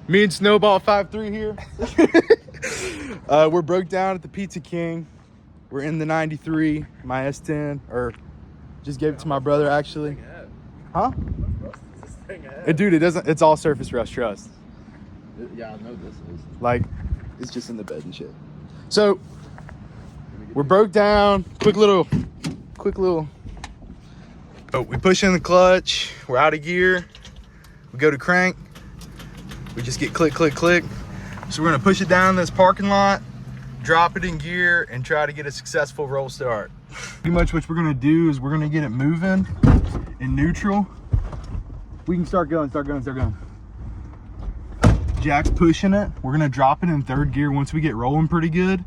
Me and Snowball 5'3" here. We're broke down at the Pizza King. We're in the 93, my S10, or just gave it to my brother actually. Huh? Dude, it doesn't, it's all surface rust, trust. Yeah, I know this is. Like, it's just in the bed and shit. So, we're broke down. Quick little. Oh, we push in the clutch. We're out of gear. We go to crank. We just get click, click, click. So we're gonna push it down this parking lot, drop it in gear, and try to get a successful roll start. Pretty much what we're gonna do is we're gonna get it moving in neutral. We can start going. Jack's pushing it. We're gonna drop it in third gear. Once we get rolling pretty good,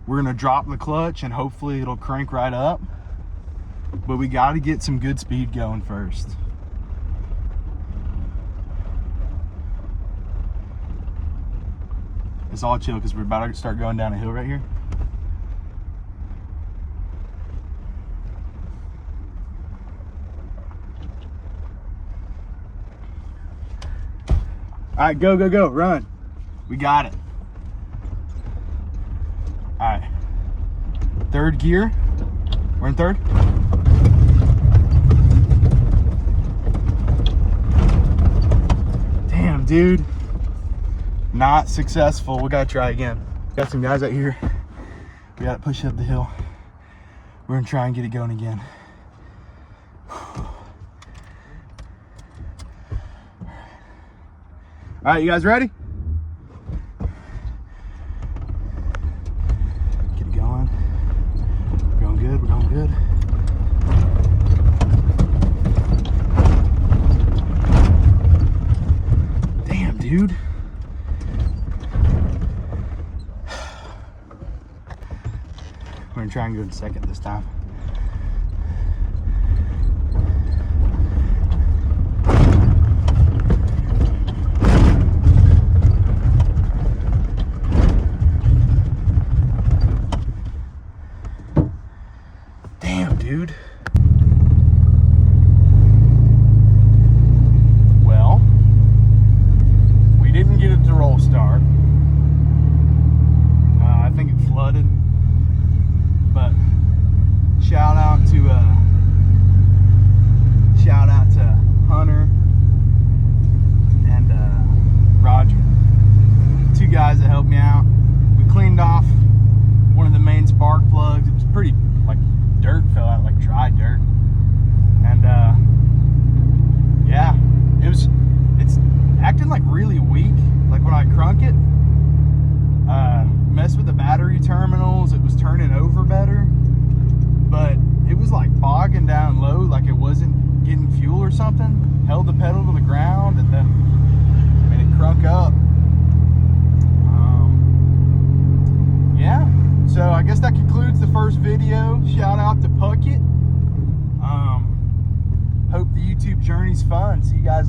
we're gonna drop the clutch and hopefully it'll crank right up. But we gotta get some good speed going first. It's all chill because we're about to start going down a hill right here. All right, go, run. We got it. All right, third gear. We're in third. Damn, dude. Not successful. We gotta try again. Got some guys out here. We gotta push up the hill. We're gonna try and get it going again. All right, you guys ready? Get it going. We're going good, we're going good. Damn, dude. We're gonna try and go in second this time. Damn, dude. Well, we didn't get it to roll start. I think it flooded. But shout out to Hunter and Roger, two guys that helped me out. We cleaned off one of the main spark plugs. It was pretty, like, dirt fell out, like dry dirt, and yeah, it's acting like really weak. Like when I crunk it, messed with the battery terminals, it was turning over better, but it was like bogging down low, like it wasn't getting fuel or something. Held the pedal to the ground and then made it crunk up. Yeah, so I guess that concludes the first video. Shout out to Puckett. Hope the YouTube journey's fun. See you guys